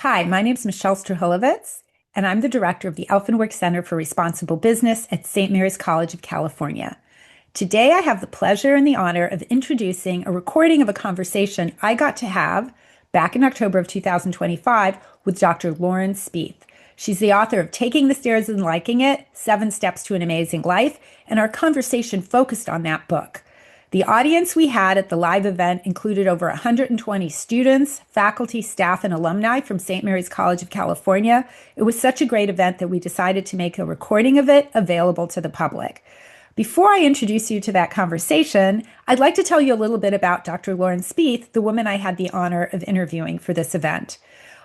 Hi, my name is Michelle Strahilovitz, and I'm the director of the Elfenworks Center for Responsible Business at St. Mary's College of California. Today, I have the pleasure and the honor of introducing a recording of a conversation I got to have back in October of 2025 with Dr. Lauren Speeth. She's the author of Taking the Stairs and Liking It, 7 Steps to an Amazing Life, and our conversation focused on that book. The audience we had at the live event included over 120 students, faculty, staff, and alumni from St. Mary's College of California. It was such a great event that we decided to make a recording of it available to the public. Before I introduce you to that conversation, I'd like to tell you a little bit about Dr. Lauren Speeth, the woman I had the honor of interviewing for this event.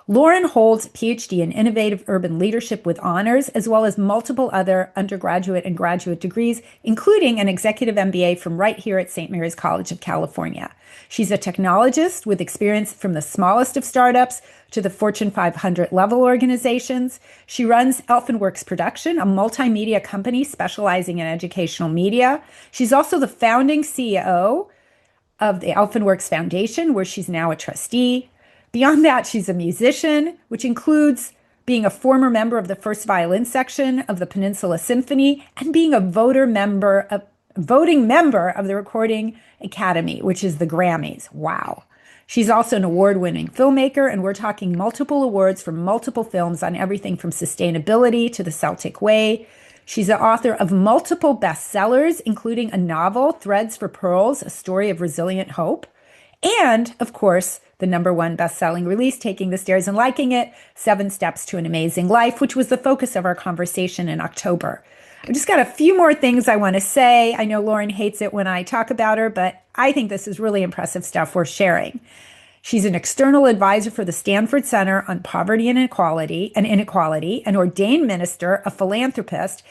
Lauren holds a PhD in Innovative Urban Leadership with honors, as well as multiple other undergraduate and graduate degrees, including an executive MBA from right here at St. Mary's College of California. She's a technologist with experience from the smallest of startups to the Fortune 500 level organizations. She runs Elfenworks Production, a multimedia company specializing in educational media. She's also the founding CEO of the Elfenworks Foundation, where she's now a trustee. Beyond that, she's a musician, which includes being a former member of the first violin section of the Peninsula Symphony and being a voting member of the Recording Academy, which is the Grammys. Wow. She's also an award-winning filmmaker, and we're talking multiple awards for multiple films on everything from sustainability to the Celtic Way. She's the author of multiple bestsellers, including a novel, Threads for Pearls, a story of resilient hope, and, of course, the #1 best-selling release, Taking the Stairs and Liking It, 7 Steps to an Amazing Life, which was the focus of our conversation in October. I've just got a few more things I want to say. I know Lauren hates it when I talk about her, but I think this is really impressive stuff worth sharing. She's an external advisor for the Stanford Center on Poverty and Inequality, an ordained minister, a philanthropist,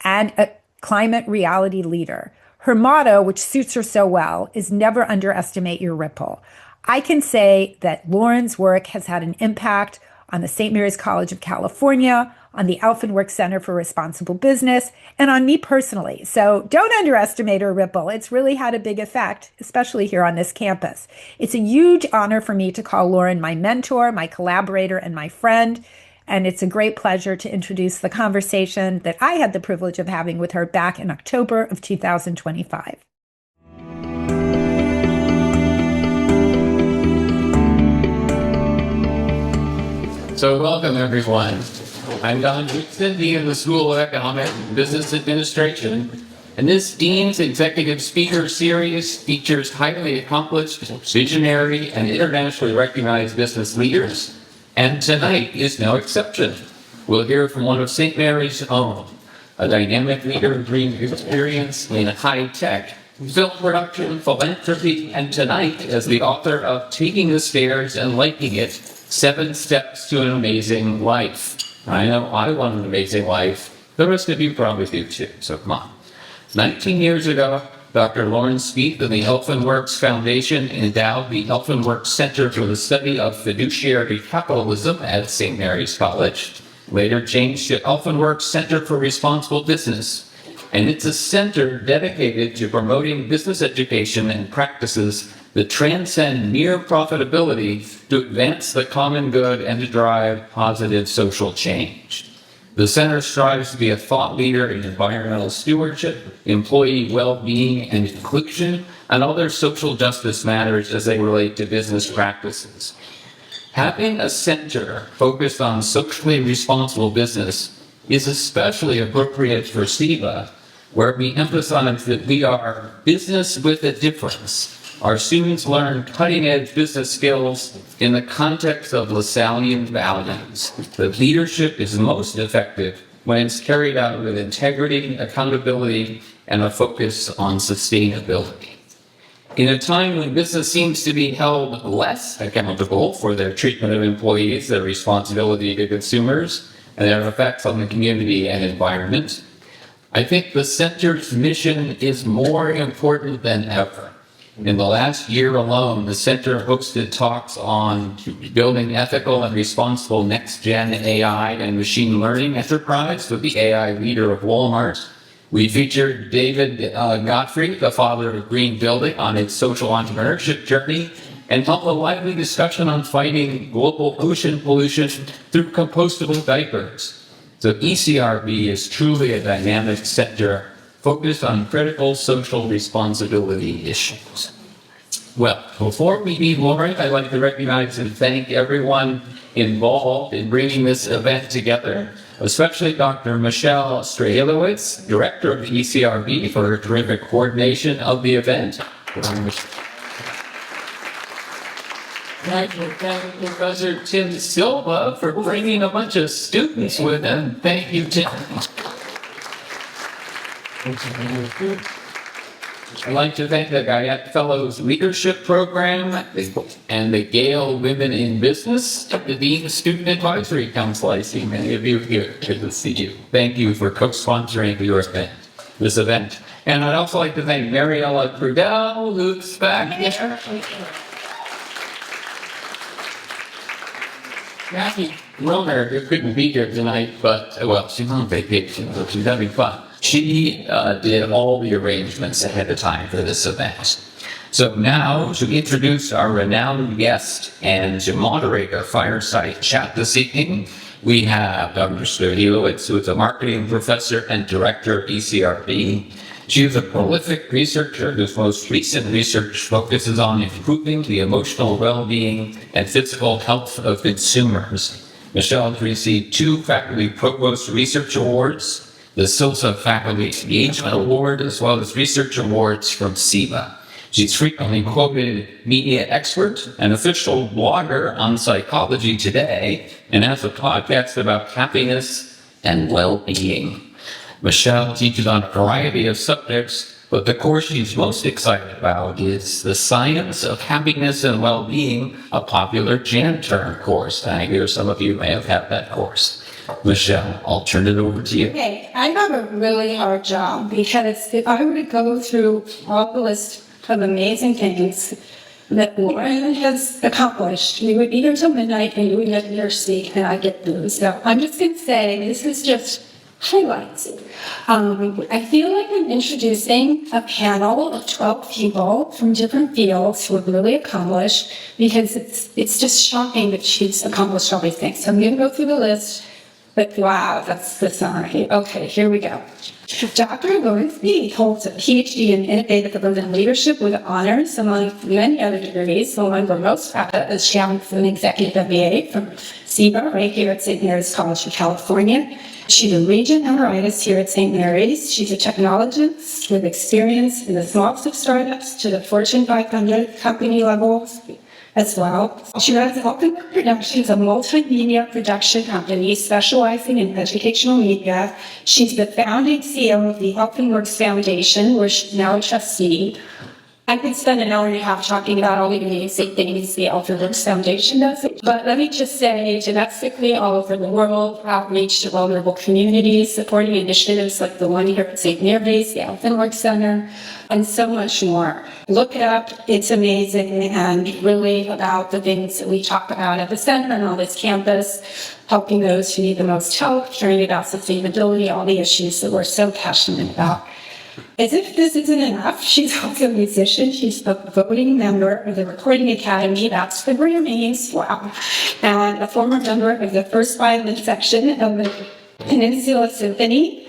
and a climate reality leader. Her motto, which suits her so well, is never underestimate your ripple. I can say that Lauren's work has had an impact on the St. Mary's College of California, on the Elfenworks Center for Responsible Business, and on me personally. So don't underestimate her ripple. It's really had a big effect, especially here on this campus. It's a huge honor for me to call Lauren my mentor, my collaborator, and my friend. And it's a great pleasure to introduce the conversation that I had the privilege of having with her back in October of 2025. So welcome, everyone. I'm Don Houston, Dean of the School of Economics and Business Administration, and this Dean's Executive Speaker Series features highly accomplished, visionary, and internationally recognized business leaders, and tonight is no exception. We'll hear from one of St. Mary's own, a dynamic leader of dream experience in high-tech, film production, philanthropy, and tonight as the author of Taking the Stairs and Liking It, 7 Steps to an Amazing Life. I know I want an amazing life. The rest of you probably do too, so come on. 19 years ago, Dr. Lauren Speeth of the Elfenworks Foundation endowed the Elfenworks Center for the Study of Fiduciary Capitalism at St. Mary's College, later changed to Elfenworks Center for Responsible Business, and it's a center dedicated to promoting business education and practices that transcend mere profitability to advance the common good and to drive positive social change. The center strives to be a thought leader in environmental stewardship, employee well-being and inclusion, and other social justice matters as they relate to business practices. Having a center focused on socially responsible business is especially appropriate for SEBA, where we emphasize that we are business with a difference. Our students learn cutting-edge business skills in the context of Lassallean values. That leadership is most effective when it's carried out with integrity, accountability, and a focus on sustainability. In a time when business seems to be held less accountable for their treatment of employees, their responsibility to consumers, and their effects on the community and environment, I think the center's mission is more important than ever. In the last year alone, the center hosted talks on building ethical and responsible next-gen AI and machine learning enterprise with the AI leader of Walmart. We featured David Godfrey, the father of Green Building, on his social entrepreneurship journey, and held a lively discussion on fighting global ocean pollution through compostable diapers. So ECRB is truly a dynamic center focused on critical social responsibility issues. Well, before we meet Lauren, I'd like to recognize and thank everyone involved in bringing this event together, especially Dr. Michelle Strahilowitz, Director of ECRB, for her terrific coordination of the event. Thank you, Professor Tim Silva, for bringing a bunch of students with him. Thank you, Tim. I'd like to thank the Guyette Fellows Leadership Program and the Gale Women in Business, the Dean Student Advisory Council. I see many of you here. Good to see you. Thank you for co-sponsoring this event. And I'd also like to thank Mariella Crudell, who's back here. Jackie Romer, who couldn't be here tonight, but, well, she's on vacation, so she's having fun. She did all the arrangements ahead of time for this event. So now, to introduce our renowned guest and to moderate our fireside chat this evening, we have Dr. Strahilowitz, who is a marketing professor and director of ECRB. She is a prolific researcher whose most recent research focuses on improving the emotional well-being and physical health of consumers. Michelle has received 2 Faculty Provost Research Awards, the SILSA Faculty Engagement Award, as well as research awards from SEBA. She's frequently quoted media expert and official blogger on Psychology Today, and has a podcast about happiness and well-being. Michelle teaches on a variety of subjects, but the course she's most excited about is The Science of Happiness and Well-Being, a popular Jan term course. I hear some of you may have had that course. Michelle, I'll turn it over to you. Okay, I have a really hard job because if I were to go through all the list of amazing things that Lauren has accomplished, we would be here till midnight and you would get your seat and I'd get through. So I'm just going to say this is just highlights. I feel like I'm introducing a panel of 12 people from different fields who have really accomplished, because it's just shocking that she's accomplished all these things. So I'm going to go through the list. But wow, that's the summary. Okay, here we go. Dr. Lauren Speeth holds a PhD in Innovative Urban Leadership with honors, among many other degrees. The one we're most proud of is she has an executive MBA from SEBA right here at St. Mary's College of California. She's a Regent Emeritus here at St. Mary's. She's a technologist with experience in the smallest of startups to the Fortune 500 company levels as well. She runs Elfenworks Productions, a multimedia production company specializing in educational media. She's the founding CEO of the Elfenworks Foundation, where she's now a trustee. I could spend an hour and a half talking about all the amazing things the Elfenworks Foundation does, but let me just say, domestically, all over the world, outreach to vulnerable communities, supporting initiatives like the one here at St. Mary's, the Elfenworks Center, and so much more. Look it up, it's amazing, and really about the things that we talk about at the center and on this campus, helping those who need the most help, caring about sustainability, all the issues that we're so passionate about. As if this isn't enough, she's also a musician. She's a voting member of the Recording Academy, that's the Grammys, wow, and a former member of the first violin section of the Peninsula Symphony,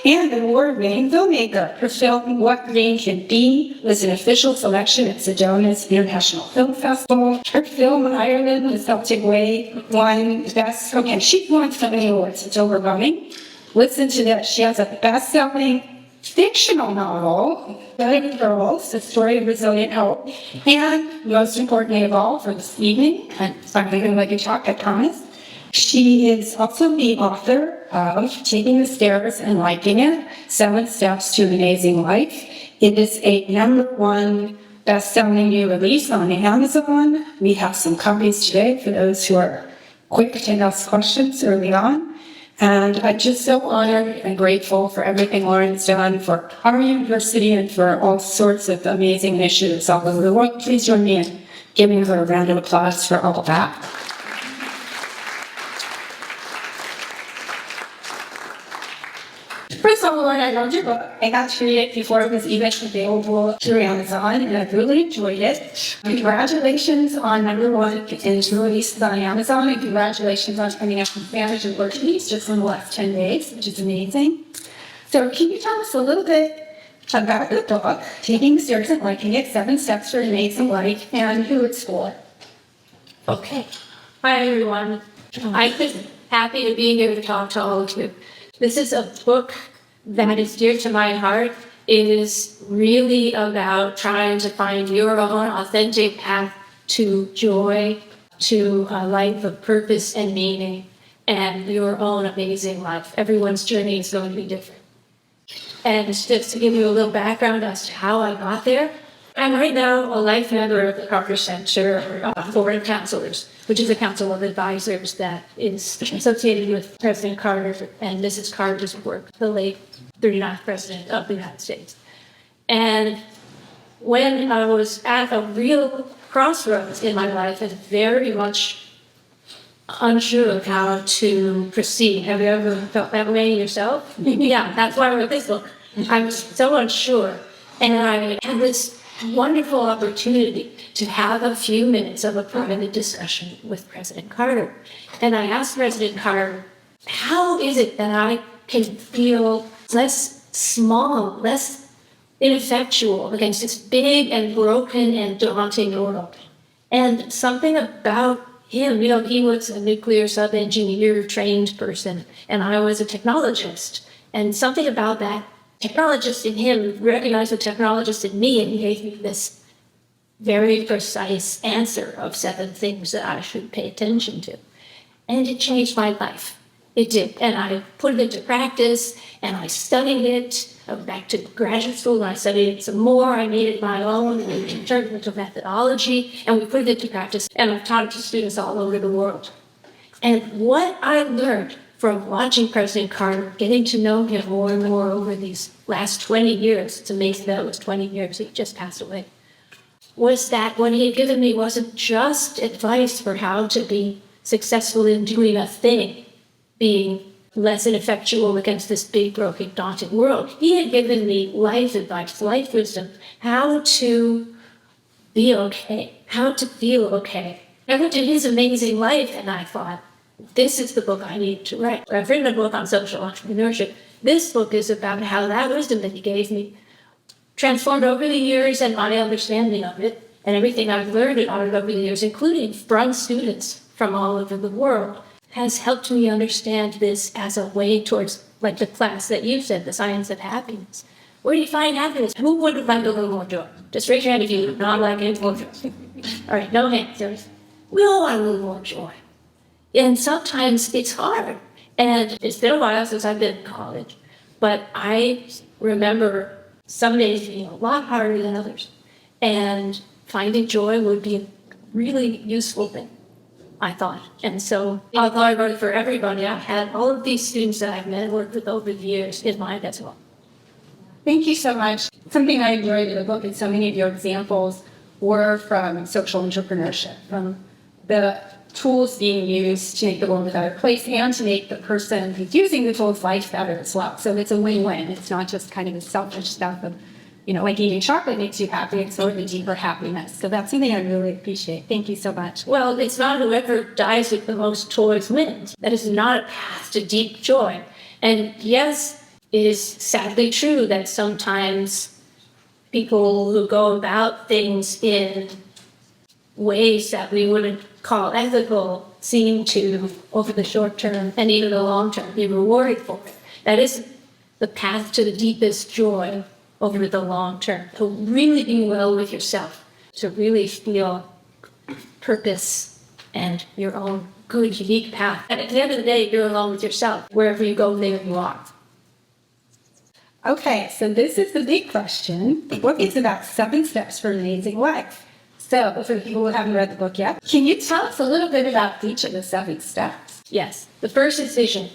and an award-winning filmmaker. Her film, What Green Can Be, was an official selection at Sedona's International Film Festival. Her film, Ireland, The Celtic Way, won Best, okay, she won so many awards, it's overwhelming. Listen to that, she has a best-selling fictional novel, Young Girls, the story of resilient hope, and most importantly of all for this evening, and I'm going to let you talk, I promise, she is also the author of Taking the Stairs and Liking It, 7 Steps to an Amazing Life. It is a #1 best-selling new release on Amazon. We have some copies today for those who are quick to ask questions early on. And I'm just so honored and grateful for everything Lauren's done for our university and for all sorts of amazing initiatives all over the world. Please join me in giving her a round of applause for all of that. First of all, Lauren, I loved your book. I got to read it before it was even available through Amazon, and I really enjoyed it. Congratulations on number one in its release on Amazon, and congratulations on coming out from Spanish and Portuguese just in the last 10 days, which is amazing. So can you tell us a little bit about the book, Taking Serious and Liking It, 7 Steps for an Amazing Life, and who it's for? Okay. Hi, everyone. I'm just happy to be here to talk to all of you. This is a book that is dear to my heart. It is really about trying to find your own authentic path to joy, to a life of purpose and meaning, and your own amazing life. Everyone's journey is going to be different. And just to give you a little background as to how I got there, I'm right now a life member of the Carter Center for Foreign Counselors, which is a council of advisors that is associated with President Carter and Mrs. Carter's work, the late 39th President of the United States. And when I was at a real crossroads in my life and very much unsure of how to proceed. Have you ever felt that way yourself? Yeah, that's why I wrote this book. I was so unsure. And I had this wonderful opportunity to have a few minutes of a private discussion with President Carter. And I asked President Carter, how is it that I can feel less small, less ineffectual against this big and broken and daunting world? And something about him, he was a nuclear sub-engineer trained person, and I was a technologist. And something about that technologist in him recognized the technologist in me, and he gave me this very precise answer of 7 things that I should pay attention to. And it changed my life. It did. And I put it into practice, and I studied it. I went back to graduate school, and I studied it some more. I made it my own, and it turned into methodology, and we put it into practice. And I've taught it to students all over the world. And what I learned from watching President Carter, getting to know him more and more over these last 20 years, it's amazing that it was 20 years, he just passed away, was that what he had given me wasn't just advice for how to be successful in doing a thing, being less ineffectual against this big, broken, daunting world. He had given me life advice, life wisdom, how to be okay, how to feel okay. I looked at his amazing life and I thought, this is the book I need to write. I've written a book on social entrepreneurship. This book is about how that wisdom that he gave me transformed over the years and my understanding of it and everything I've learned about it over the years, including from students from all over the world, has helped me understand this as a way towards, like the class that you said, the science of happiness. Where do you find happiness? Who would like a little more joy? Just raise your hand if you do not like any more joy. All right, no hands. We all want a little more joy. And sometimes it's hard. And it's been a while since I've been in college. But I remember some days being a lot harder than others. And finding joy would be a really useful thing, I thought. And so, although I wrote it for everybody, I've had all of these students that I've met and worked with over the years in mind as well. Thank you so much. Something I enjoyed in the book and so many of your examples were from social entrepreneurship, from the tools being used to make the world a better place and to make the person who's using the tools life better as well. So it's a win-win. It's not just kind of the selfish stuff of, like eating chocolate makes you happy. It's sort of a deeper happiness. So that's something I really appreciate. Thank you so much. Well, it's not whoever dies with the most toys wins. That is not a path to deep joy. And yes, it is sadly true that sometimes people who go about things in ways that we wouldn't call ethical seem to, over the short term and even the long term, be rewarded for it. That is the path to the deepest joy over the long term. To really be well with yourself, to really feel purpose and your own good, unique path. And at the end of the day, you're alone with yourself. Wherever you go, there you are. Okay, so this is the big question. The book is about 7 steps for an amazing life. So, for people who haven't read the book yet, can you tell us a little bit about each of the 7 steps? Yes. The first is vision.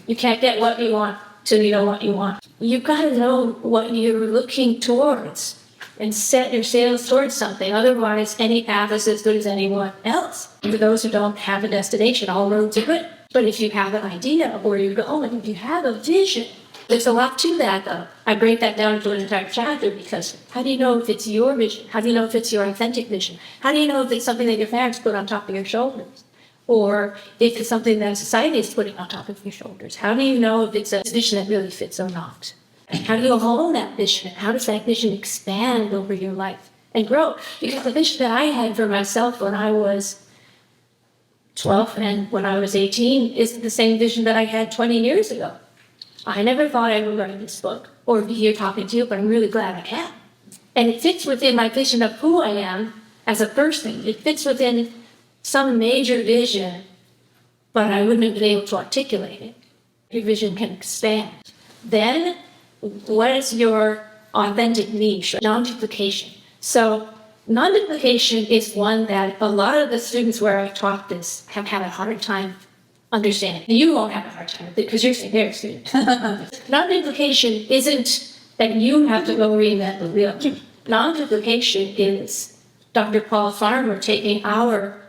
You can't get what you want till you know what you want. You've got to know what you're looking towards and set your sails towards something. Otherwise, any path is as good as anyone else. For those who don't have a destination, all roads are good. But if you have an idea of where you're going, if you have a vision, There's a lot to that, though. I break that down into an entire chapter because how do you know if it's your vision? How do you know if it's your authentic vision? How do you know if it's something that your parents put on top of your shoulders? Or if it's something that society is putting on top of your shoulders? How do you know if it's a vision that really fits or not? How do you hone that vision? How does that vision expand over your life and grow? Because the vision that I had for myself when I was 12 and when I was 18 isn't the same vision that I had 20 years ago. I never thought I would write this book or be here talking to you, but I'm really glad I am. And it fits within my vision of who I am as a person. It fits within some major vision, but I wouldn't have been able to articulate it. Your vision can expand. Then, what is your authentic niche? Non-duplication. So, non-duplication is one that a lot of the students where I've taught this have had a hard time understanding. You won't have a hard time with it because you're a very student. Non-duplication isn't that you have to go reinvent the wheel. Non-duplication is Dr. Paul Farmer taking our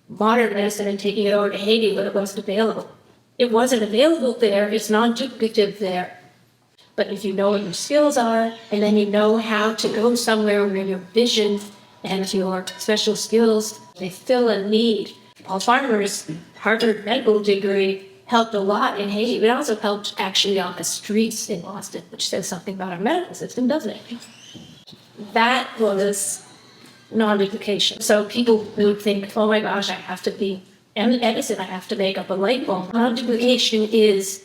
modern medicine and taking it over to Haiti when it wasn't available. It wasn't available there, it's non-duplicative there. But if you know what your skills are, and then you know how to go somewhere where your vision and your special skills, they fill a need. Paul Farmer's Harvard medical degree helped a lot in Haiti, but it also helped actually on the streets in Boston, which says something about our medical system, doesn't it? That was non-duplication. So people would think, oh my gosh, I have to be Edison, I have to make up a light bulb. Non-duplication is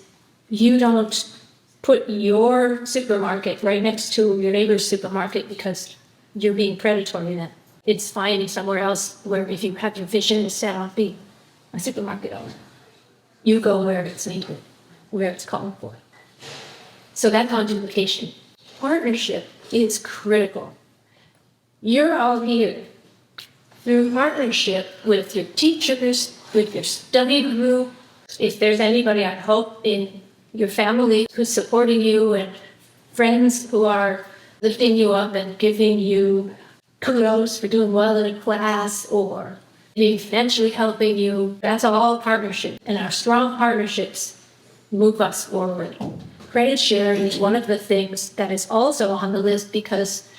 you don't put your supermarket right next to your neighbor's supermarket because you're being predatory then. It's finding somewhere else where if you have your vision set on being a supermarket owner, you go where it's needed, where it's called for. So that non-duplication. Partnership is critical. You're all here through partnership with your teachers, with your study group. If there's anybody, I hope, in your family who's supporting you and friends who are lifting you up and giving you kudos for doing well in a class or eventually helping you, that's all partnership. And our strong partnerships move us forward. Credit sharing is one of the things that is also on the list because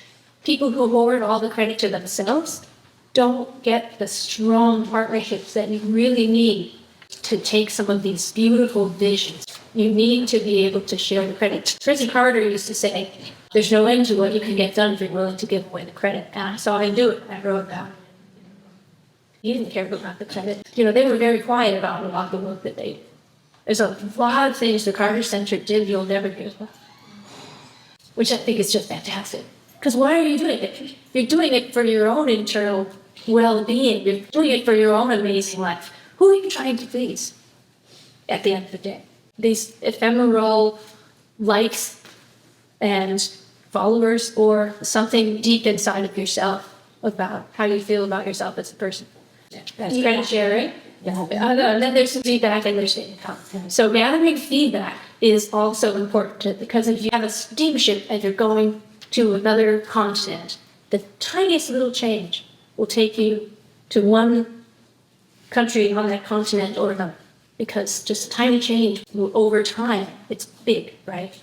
people who hoard all the credit to themselves don't get the strong partnerships that you really need to take some of these beautiful visions. You need to be able to share the credit. Tracy Carter used to say, there's no end to what you can get done if you're willing to give away the credit. And I saw him do it. I wrote about it. He didn't care about the credit. They were very quiet about a lot of the work that they did. There's a lot of things the Carter Center did you'll never hear about, which I think is just fantastic. Because why are you doing it? You're doing it for your own internal well-being. You're doing it for your own amazing life. Who are you trying to please at the end of the day? These ephemeral likes and followers or something deep inside of yourself about how you feel about yourself as a person. That's credit sharing. And then there's some feedback and there's income. So gathering feedback is also important because if you have a steamship and you're going to another continent, the tiniest little change will take you to one country on that continent or another. Because just a tiny change over time, it's big, right?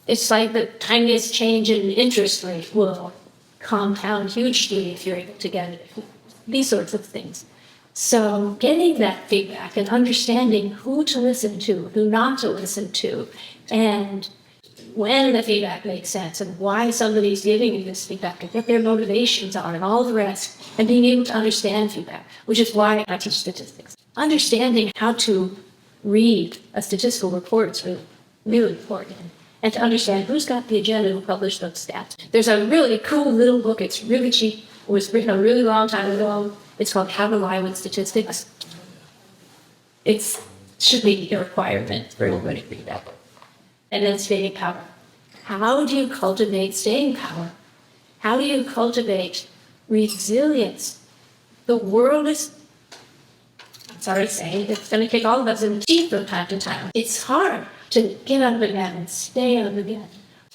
It's like the tiniest change in interest rate will compound hugely if you're able to get it. These sorts of things. So getting that feedback and understanding who to listen to, who not to listen to, and when the feedback makes sense and why somebody's giving you this feedback and what their motivations are and all the rest, and being able to understand feedback, which is why I teach statistics. Understanding how to read a statistical report is really, really important. And to understand who's got the agenda to publish those stats. There's a really cool little book, it's really cheap, it was written a really long time ago. It's called How to Lie with Statistics. It should be a requirement for everybody to read that book. And then staying power. How do you cultivate staying power? How do you cultivate resilience? The world is, I'm sorry to say, it's going to kick all of us in the teeth from time to time. It's hard to get up again and stay up again.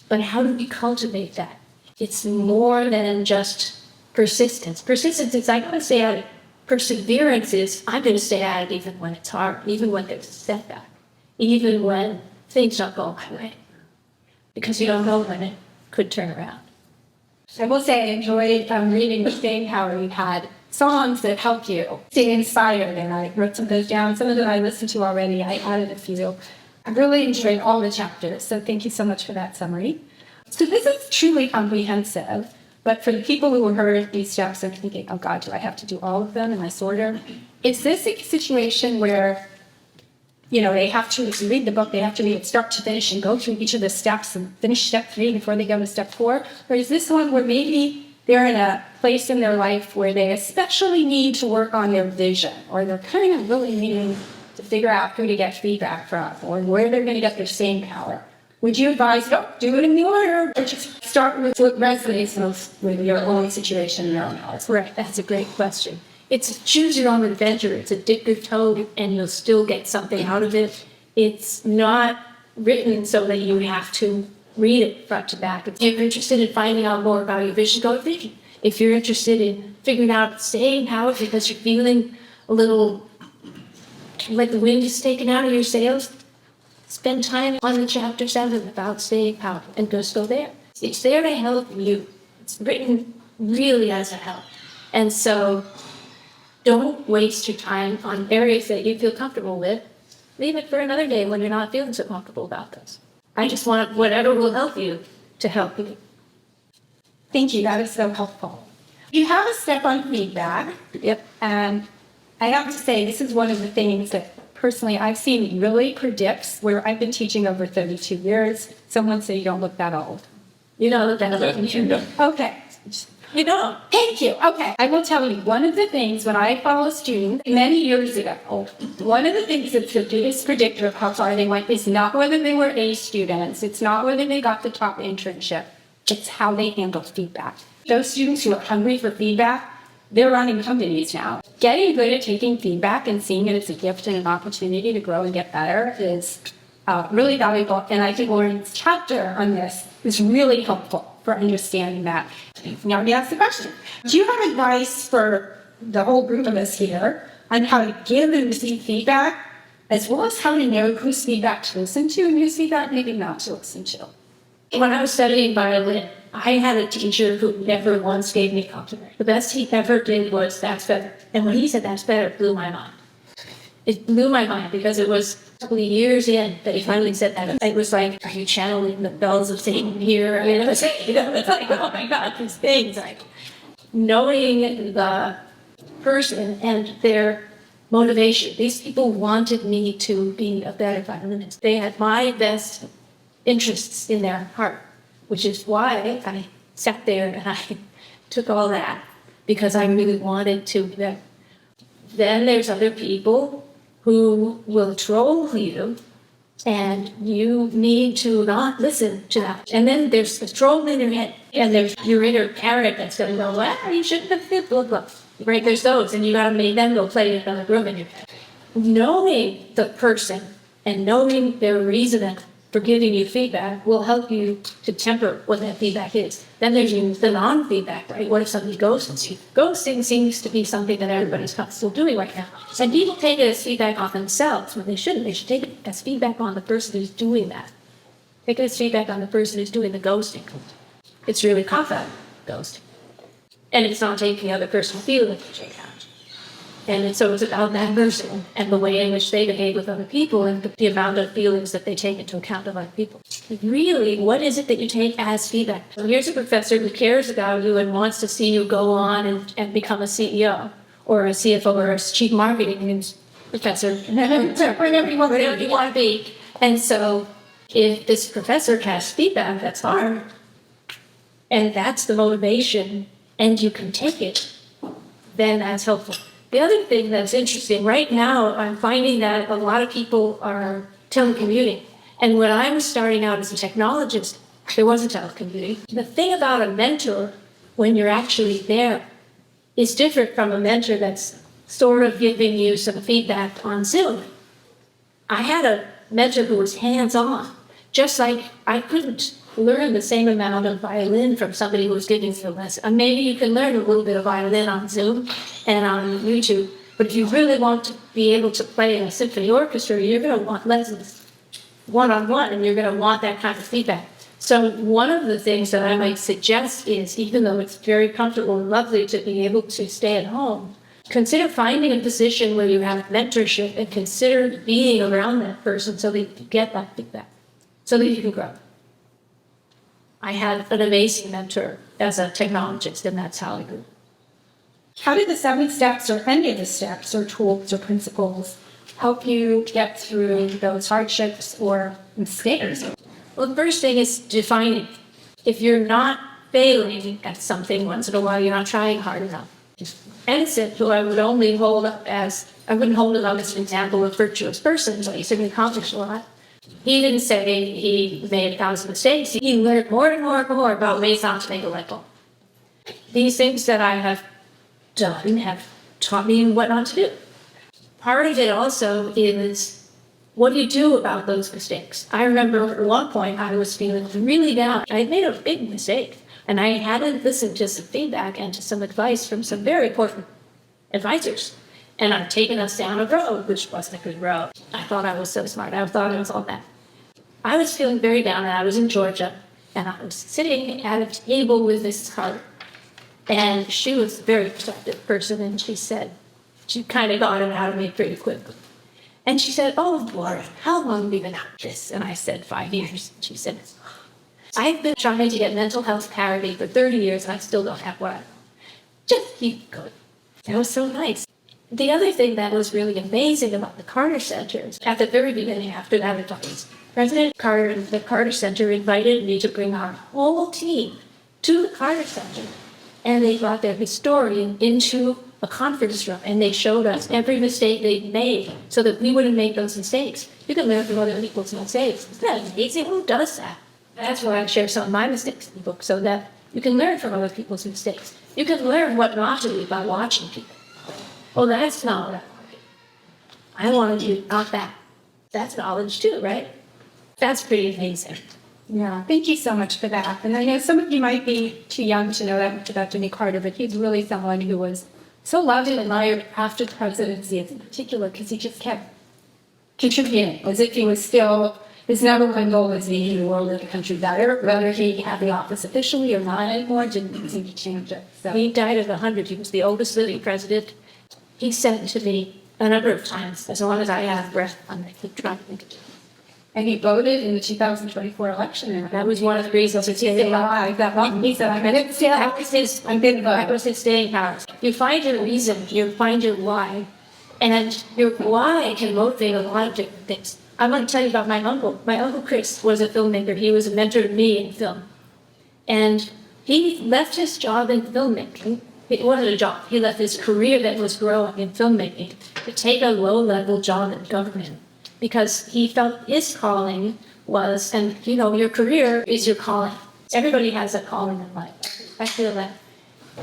But how do we cultivate that? It's more than just persistence. Persistence is, I'm going to stay at it. Perseverance is, I'm going to stay at it even when it's hard, even when there's a setback, even when things don't go my way because you don't know when it could turn around. I will say I enjoyed reading the staying power. You had songs that help you stay inspired, and I wrote some of those down. Some of them I listened to already. I added a few. I really enjoyed all the chapters, so thank you so much for that summary. So this is truly comprehensive, but for the people who heard these steps and thinking, oh God, do I have to do all of them in this order? Is this a situation where they have to read the book, they have to read it start to finish and go through each of the steps and finish step 3 before they go to step 4? Or is this one where maybe they're in a place in their life where they especially need to work on their vision, or they're kind of really needing to figure out who to get feedback from, or where they're going to get their staying power? Would you advise, do it in the order, or just start with what resonates most with your own situation and your own life? Right, that's a great question. It's choose your own adventure. It's a dip your toe and you'll still get something out of it. It's not written so that you have to read it front to back. If you're interested in finding out more about your vision, go to vision. If you're interested in figuring out staying power because you're feeling a little like the wind is taken out of your sails, spend time on the chapter 7 about staying power and just go there. It's there to help you. It's written really as a help. And so don't waste your time on areas that you feel comfortable with. Leave it for another day when you're not feeling so comfortable about this. I just want whatever will help you to help you. Thank you. That is so helpful. You have a step on feedback. Yep. And I have to say, this is one of the things that personally I've seen really predicts where I've been teaching over 32 years. Someone say you don't look that old. You don't look that old. Okay. You don't. Thank you. Okay. I will tell you, one of the things when I follow students many years ago, one of the things that's the biggest predictor of how far they went is not whether they were A students. It's not whether they got the top internship. It's how they handle feedback. Those students who are hungry for feedback, they're running companies now. Getting good at taking feedback and seeing it as a gift and an opportunity to grow and get better is really valuable. And I think Lauren's chapter on this is really helpful for understanding that. Now, let me ask the question. Do you have advice for the whole group of us here on how to give and receive feedback, as well as how to know whose feedback to listen to and whose feedback maybe not to listen to? When I was studying violin, I had a teacher who never once gave me a compliment. The best he ever did was, "That's better." And when he said "that's better," it blew my mind. It blew my mind because it was a couple of years in that he finally said that. It was like, are you channeling the bells of Satan here? I mean, it was like, oh my God, these things. Like, knowing the person and their motivation. These people wanted me to be a better violinist. They had my best interests in their heart, which is why I sat there and I took all that, because I really wanted to be better. Then there's other people who will troll you, and you need to not listen to that. And then there's the troll in your head, and there's your inner parrot that's going to go, well, you shouldn't have did blah, blah. Right, there's those, and you got to make them go play in another room in your head. Knowing the person and knowing their reasoning for giving you feedback will help you to temper what that feedback is. Then there's the non-feedback, right? What if somebody ghosts you? Ghosting seems to be something that everybody's still doing right now. And people take it as feedback on themselves when they shouldn't. They should take it as feedback on the person who's doing that. Take it as feedback on the person who's doing the ghosting. It's really cop-out ghosting. And it's not taking the other person's feelings into account. And so it's about that person and the way in which they behave with other people and the amount of feelings that they take into account of other people. Really, what is it that you take as feedback? So here's a professor who cares about you and wants to see you go on and become a CEO or a CFO or a chief marketing professor, whatever you want to be. And so if this professor has feedback that's hard, and that's the motivation, and you can take it, then that's helpful. The other thing that's interesting, right now, I'm finding that a lot of people are telecommuting. And when I was starting out as a technologist, there wasn't telecommuting. The thing about a mentor, when you're actually there, is different from a mentor that's sort of giving you some feedback on Zoom. I had a mentor who was hands-on, just like I couldn't learn the same amount of violin from somebody who was giving you a lesson. And maybe you can learn a little bit of violin on Zoom and on YouTube, but if you really want to be able to play in a symphony orchestra, you're going to want lessons one-on-one, and you're going to want that kind of feedback. So one of the things that I might suggest is, even though it's very comfortable and lovely to be able to stay at home, consider finding a position where you have mentorship and consider being around that person so that you can get that feedback, so that you can grow. I had an amazing mentor as a technologist, and that's how I grew. How did the 7 steps or any of the steps or tools or principles help you get through those hardships or mistakes? Well, the first thing is defining. If you're not failing at something once in a while, you're not trying hard enough. Edison, who I would only hold up as, I wouldn't hold him up as an example of virtuous person, but he certainly accomplished a lot. He didn't say he made 1,000 mistakes. He learned more and more and more about ways not to make a light bulb. These things that I have done have taught me what not to do. Part of it also is, what do you do about those mistakes? I remember at one point I was feeling really down. I had made a big mistake, and I hadn't listened to some feedback and to some advice from some very important advisors. And I'd taken us down a road, which wasn't a good road. I thought I was so smart. I thought I was all that. I was feeling very down, and I was in Georgia, and I was sitting at a table with Mrs. Carter. And she was a very perceptive person, and she said, she kind of got it out of me pretty quickly. And she said, "Oh, Laura, how long have you been at this?" And I said, 5 years. She said, "I've been trying to get mental health parity for 30 years, and I still don't have what I want. Just keep going." That was so nice. The other thing that was really amazing about the Carter Center is, at the very beginning, after that advice, President Carter and the Carter Center invited me to bring our whole team to the Carter Center. And they brought their historian into a conference room, and they showed us every mistake they'd made so that we wouldn't make those mistakes. You can learn from other people's mistakes. Isn't that amazing? Who does that? That's why I share some of my mistakes in the book, so that you can learn from other people's mistakes. You can learn what not to do by watching people. Oh, that's not what I want to do, not that. That's knowledge too, right? That's pretty amazing. Yeah, thank you so much for that. And I know some of you might be too young to know that much about Jimmy Carter, but he's really someone who was so loved and admired after the presidency in particular, because he just kept contributing as if he was still, his number one goal was making the world and the country better. Whether he had the office officially or not anymore didn't seem to change it. So He died at 100. He was the oldest living president. He said to me a number of times, as long as I have breath, I'm going to keep trying to think of it. and he voted in the 2024 election. And That was one of the reasons he's still alive. That one, he said, I'm going to still that was his, that was his staying power. You find your reason, you find your why, and your why can motivate a lot of different things. I want to tell you about my uncle. My uncle Chris was a filmmaker. He was a mentor to me in film. And he left his job in filmmaking. It wasn't a job. He left his career that was growing in filmmaking to take a low-level job in government, because he felt his calling was, and you know, your career is your calling. Everybody has a calling in life. I feel that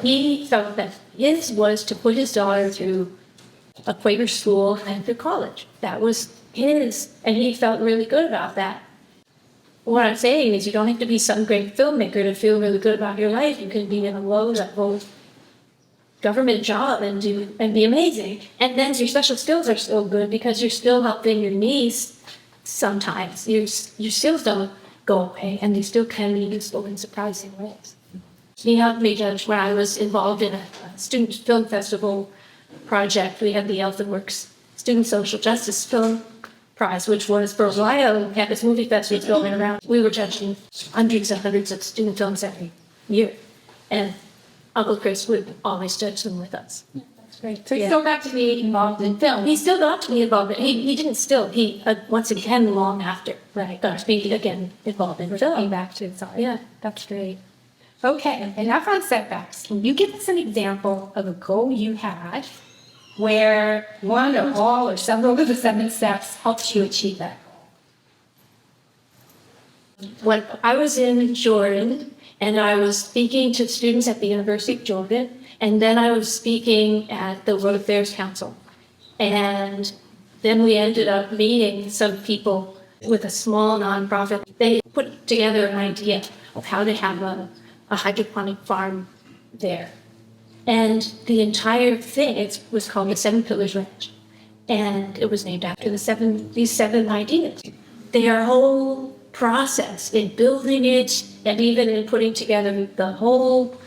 he felt that his was to put his daughter through a Quaker school and through college. That was his, and he felt really good about that. What I'm saying is, you don't have to be some great filmmaker to feel really good about your life. You can be in a low-level government job and be amazing. And then your special skills are still good because you're still helping your niece sometimes. Your skills don't go away, and they still can be useful in surprising ways. He helped me judge when I was involved in a student film festival project. We had the Elfenworks Student Social Justice Film Prize, which was for a while campus movie festivals going around. We were judging hundreds and hundreds of student films every year. And Uncle Chris would always judge them with us. That's great. So he still got to be involved in film. He still got to be involved. He didn't still. He, once again, long after, Right. got to be again involved in film. Came back to it. Sorry. Yeah. That's great. Okay, enough on setbacks. Can you give us an example of a goal you had where one or all or several of the 7 steps helped you achieve that goal? When I was in Jordan, and I was speaking to students at the University of Jordan, and then I was speaking at the World Affairs Council. And then we ended up meeting some people with a small nonprofit. They put together an idea of how to have a hydroponic farm there. And the entire thing, it was called the 7 Pillars Ranch. And it was named after these 7 ideas. their whole process in building it and even in putting together the whole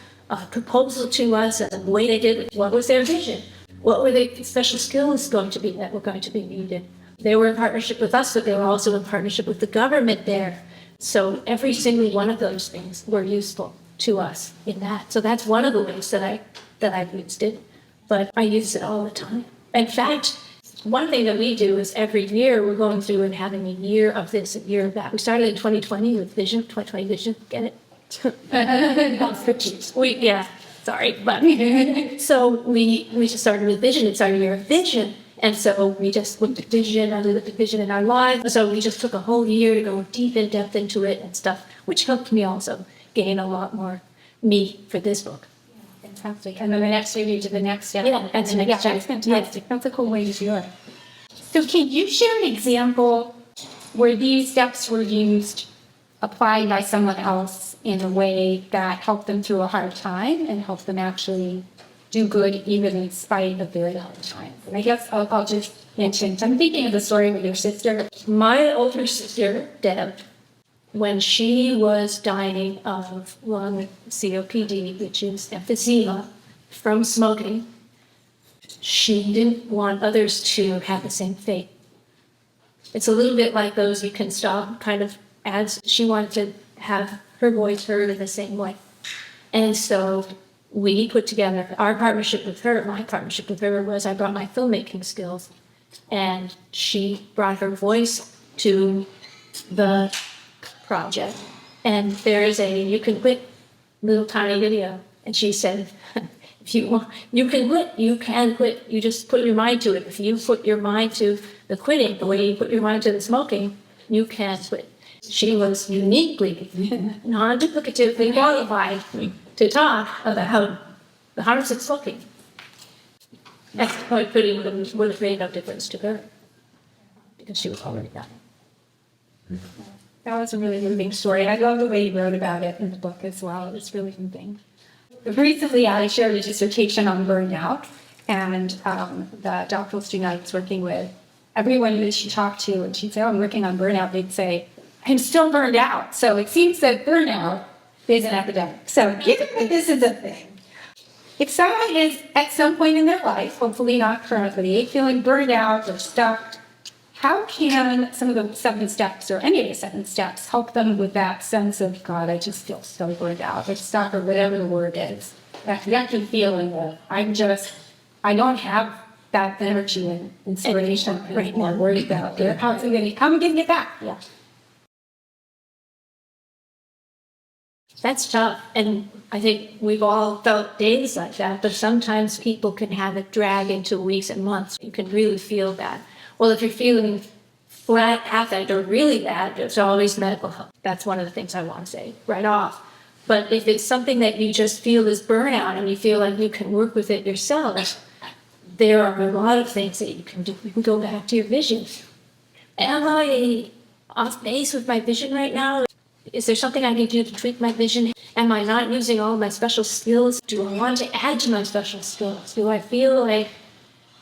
proposal to us and the way they did it. What was their vision? What were the special skills going to be that were going to be needed? They were in partnership with us, but they were also in partnership with the government there. So every single one of those things were useful to us in that. So that's one of the ways that I've used it, but I use it all the time. In fact, one thing that we do is every year we're going through and having a year of this, a year of that. We started in 2020 with vision, 2020 vision, get it? Yeah, sorry, but so we just started with vision. It's our year of vision. And so we just looked at vision, and we looked at vision in our lives. So we just took a whole year to go deep in depth into it and stuff, which helped me also gain a lot more meat for this book. Fantastic. And then the next year you do the next step. Yeah, that's the next step. That's fantastic. That's a cool way to do it. So can you share an example where these steps were used, applied by someone else in a way that helped them through a hard time and helped them actually do good even in spite of very hard times? And I guess I'll just mention, I'm thinking of the story with your sister. My older sister, Deb, when she was dying of lung COPD, which is emphysema from smoking, she didn't want others to have the same fate. It's a little bit like those "you can stop" kind of ads. She wanted to have her voice heard in the same way. And so we put together our partnership with her. My partnership with her was I brought my filmmaking skills, and she brought her voice to the project. And there's a "you can quit" little tiny video. And she said, if you want, you can quit, you can quit. You just put your mind to it. If you put your mind to the quitting, the way you put your mind to the smoking, you can quit. She was uniquely, non-duplicatively qualified to talk about the harms of smoking. That's why quitting would have made no difference to her, because she was already done. That was a really moving story. I love the way you wrote about it in the book as well. It's really moving. Recently, I shared a dissertation on burnout, and the doctoral student I was working with, everyone that she talked to, and she'd say, "Oh, I'm working on burnout," they'd say, "I'm still burned out." So it seems that burnout is an epidemic. So given that this is a thing, if someone is at some point in their life, hopefully not currently, feeling burned out or stuck, how can some of the 7 steps or any of the 7 steps help them with that sense of, God, I just feel so burned out or stuck or whatever the word is? That yucky feeling of, I don't have that energy and inspiration right now, worried about it. How's it going to come and get back? Yeah. That's tough. And I think we've all felt days like that, but sometimes people can have it drag into weeks and months. You can really feel that. Well, if you're feeling flat, half-act, or really bad, there's always medical help. That's one of the things I want to say right off. But if it's something that you just feel is burnout and you feel like you can work with it yourself, there are a lot of things that you can do. You can go back to your vision. Am I off base with my vision right now? Is there something I can do to tweak my vision? Am I not using all my special skills? Do I want to add to my special skills? Do I feel like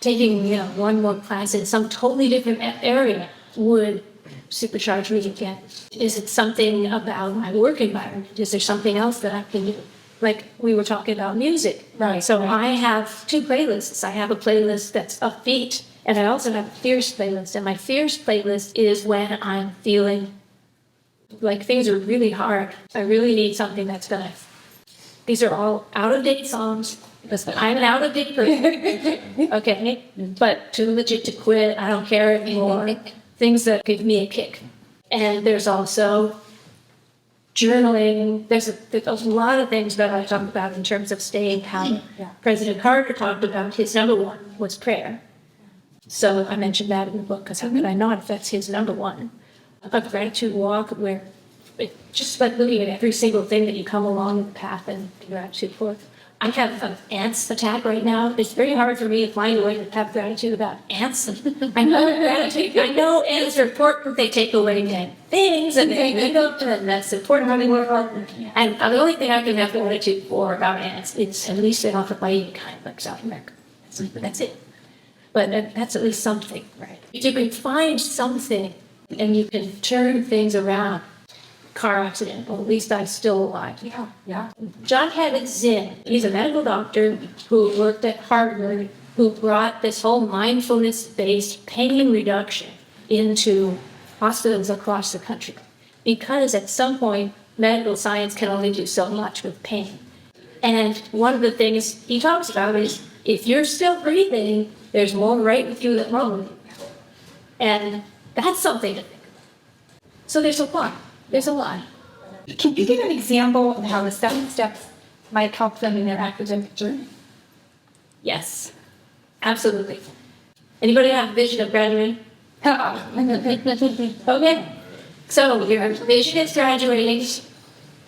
taking, one more class in some totally different area would supercharge me again? Is it something about my work environment? Is there something else that I can do? Like we were talking about music. Right. So I have 2 playlists. I have a playlist that's upbeat, and I also have a fierce playlist. And my fierce playlist is when I'm feeling like things are really hard. I really need something that's gonna. These are all out-of-date songs. Listen, I'm an out-of-date person. Okay, but too legit to quit. I don't care anymore. Things that give me a kick. And there's also journaling. There's a lot of things that I talk about in terms of staying power. President Carter talked about his number 1 was prayer. So I mentioned that in the book because how could I not if that's his number 1? A gratitude walk where just like looking at every single thing that you come along the path and gratitude for. I have an ants attack right now. It's very hard for me to find a way to have gratitude about ants. I know gratitude. I know ants are important. They take away dead things and they make up, and that's important in the world. And the only thing I can have gratitude for about ants is at least they don't have to bite any kind like South America. That's it. But that's at least something, right? If you can find something and you can turn things around. Car accident, well, at least I'm still alive. Yeah. John Kabat-Zinn, he's a medical doctor who worked at Harvard, who brought this whole mindfulness-based pain reduction into hospitals across the country. Because at some point, medical science can only do so much with pain. And one of the things he talks about is, if you're still breathing, there's more right with you than wrong with you. And that's something to think about. So there's a lot. There's a lot. Can you give an example of how the 7 steps might help them in their academic journey? Yes, absolutely. Anybody have a vision of graduating? Okay. So your vision is graduating,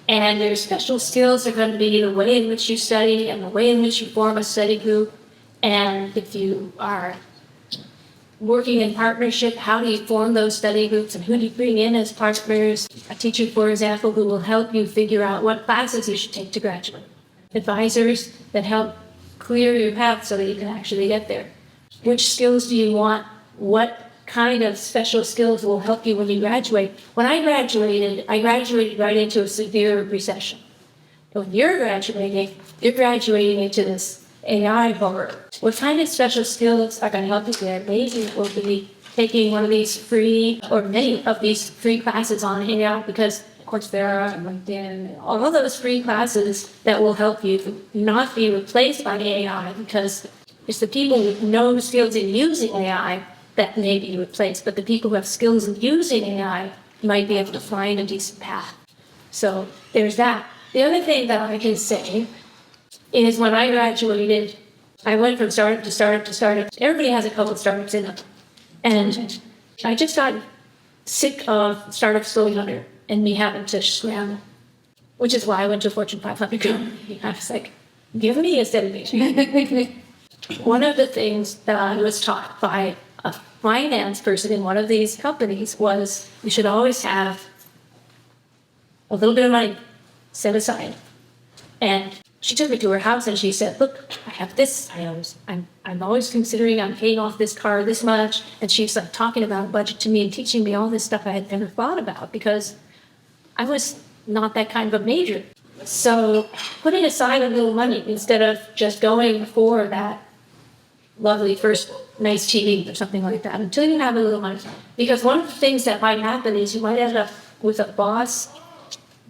and your special skills are going to be the way in which you study and the way in which you form a study group. And if you are working in partnership, how do you form those study groups and who do you bring in as partners? A teacher, for example, who will help you figure out what classes you should take to graduate. Advisors that help clear your path so that you can actually get there. Which skills do you want? What kind of special skills will help you when you graduate? When I graduated right into a severe recession. When you're graduating into this AI horror. What kind of special skills are going to help you there? Maybe it will be taking one of these free, or many of these free classes on AI, because of course there are LinkedIn, all of those free classes that will help you not be replaced by AI, because it's the people with no skills in using AI that may be replaced, but the people who have skills in using AI might be able to find a decent path. So there's that. The other thing that I can say is when I graduated, I went from startup to startup to startup. Everybody has a couple of startups in them. And I just got sick of startups going under and me having to scramble, which is why I went to Fortune 500 company. I was like, give me a steady. One of the things that I was taught by a finance person in one of these companies was you should always have a little bit of money set aside. And she took me to her house and she said, look, I have this. I'm always considering I'm paying off this car this much. And she's like talking about budget to me and teaching me all this stuff I had never thought about because I was not that kind of a major. So putting aside a little money instead of just going for that lovely first nice TV or something like that until you have a little money. Because one of the things that might happen is you might end up with a boss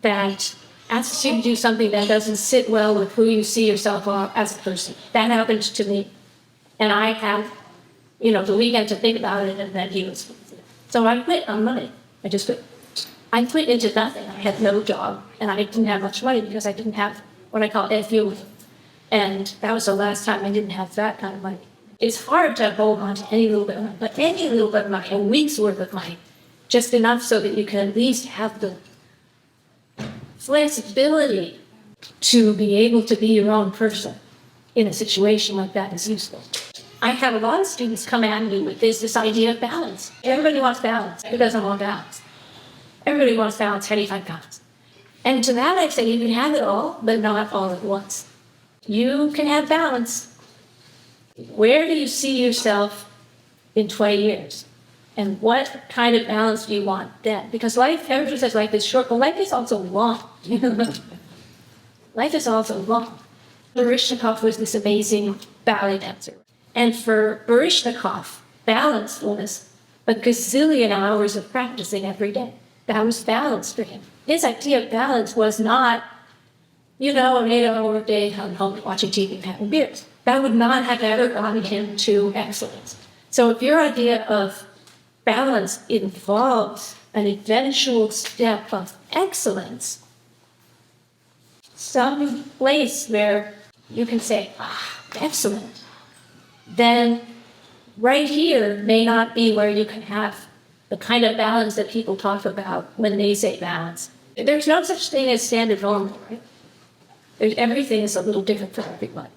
that asks you to do something that doesn't sit well with who you see yourself as a person. That happened to me. And I had, the weekend to think about it, and then he was. So I quit on Monday. I just quit. I quit into nothing. I had no job, and I didn't have much money because I didn't have what I call FU. And that was the last time I didn't have that kind of money. It's hard to hold on to any little bit of money, but any little bit of money, a week's worth of money, just enough so that you can at least have the flexibility to be able to be your own person in a situation like that is useful. I have a lot of students come at me with this idea of balance. Everybody wants balance. Who doesn't want balance? Everybody wants balance. How do you find balance? And to that I say you can have it all, but not all at once. You can have balance. Where do you see yourself in 20 years? And what kind of balance do you want then? Because everybody says life is short, but life is also long. Life is also long. Baryshnikov was this amazing ballet dancer. And for Baryshnikov, balance was a gazillion hours of practicing every day. That was balance for him. His idea of balance was not, an 8-hour day on home watching TV and having beers. That would not have ever gotten him to excellence. So if your idea of balance involves an eventual step of excellence, some place where you can say, excellent, then right here may not be where you can have the kind of balance that people talk about when they say balance. There's no such thing as standard normal, right? Everything is a little different for everybody.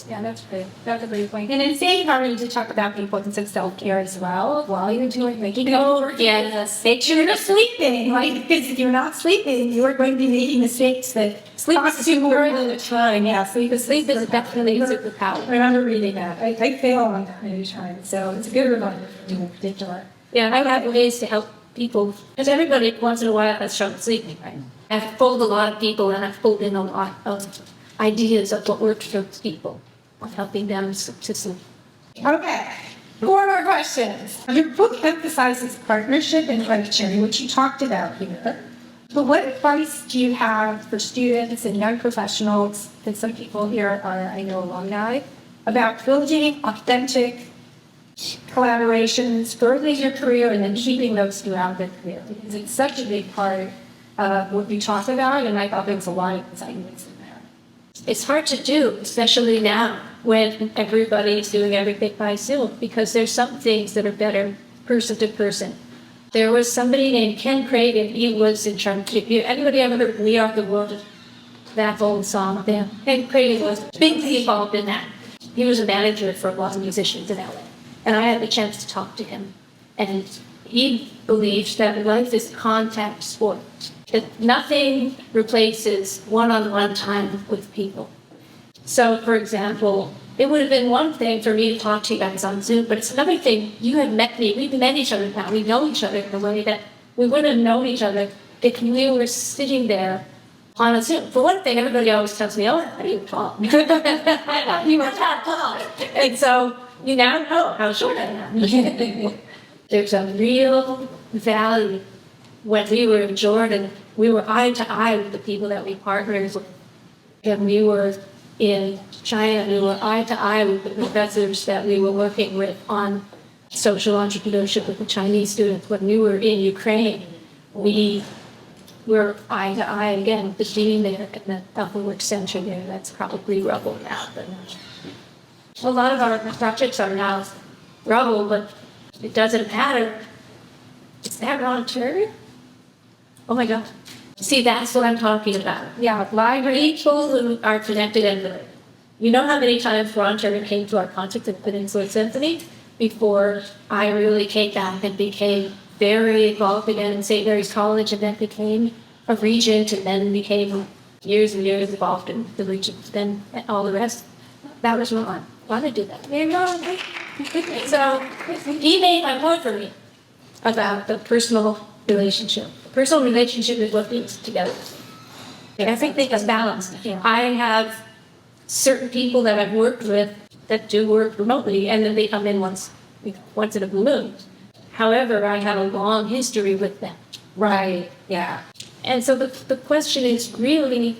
Yeah, that's great. That's a great point. And in saying harmony, to talk about the importance of self-care as well while you're doing making over. Yes. Make sure you're sleeping. Because if you're not sleeping, you are going to be making mistakes that cost you more than the time. Yeah, Sleep is definitely a superpower. I remember reading that. I fail on that many times, so it's a good reminder for me in particular. Yeah, I have ways to help people, because everybody once in a while has trouble sleeping, right? I've pulled a lot of people and I've pulled in a lot of ideas of what works for people, of helping them to sleep. Okay. 4 more questions. Your book emphasizes partnership and sharing, which you talked about here. But what advice do you have for students and young professionals, and some people here are, I know, alumni, about building authentic collaborations, furthering your career, and then keeping those throughout their career? Because it's such a big part of what we talk about, and I thought there was a lot of excitement in there. It's hard to do, especially now when everybody's doing everything by Zoom, because there's some things that are better person to person. There was somebody named Ken Craig, and he was in charge. Anybody ever heard "We Are the World"? That old song there. Ken Craig was bigly involved in that. He was a manager for a lot of musicians in LA. And I had the chance to talk to him. And he believes that life is contact sport. That nothing replaces one-on-one time with people. So, for example, it would have been one thing for me to talk to you guys on Zoom, but it's another thing. You have met me. We've met each other now. We know each other in a way that we wouldn't have known each other if we were sitting there on a Zoom. For one thing, everybody always tells me, "Oh, how do you talk?" You were not tall. And so you now know how short I am. There's a real value. When we were in Jordan, we were eye to eye with the people that we partnered with. When we were in China, we were eye to eye with the professors that we were working with on social entrepreneurship with the Chinese students. When we were in Ukraine, we were eye to eye again with the team there at the Elfenworks Center there. That's probably rubble now. But a lot of our projects are now rubble, but it doesn't matter. Is that Ontario? Oh my God. See, that's what I'm talking about. Yeah, library. People who are connected and you know how many times Ontario came to our concert at Peninsula Symphony before I really came back and became very involved again in St. Mary's College, and then became a regent, and then became years and years involved in the regent, then all the rest. That was wrong. Why did I do that? So he made my point for me about the personal relationship. The personal relationship is what keeps us together. Everything is balanced. I have certain people that I've worked with that do work remotely, and then they come in once in a blue moon. However, I have a long history with them. Right, yeah. And so the question is really,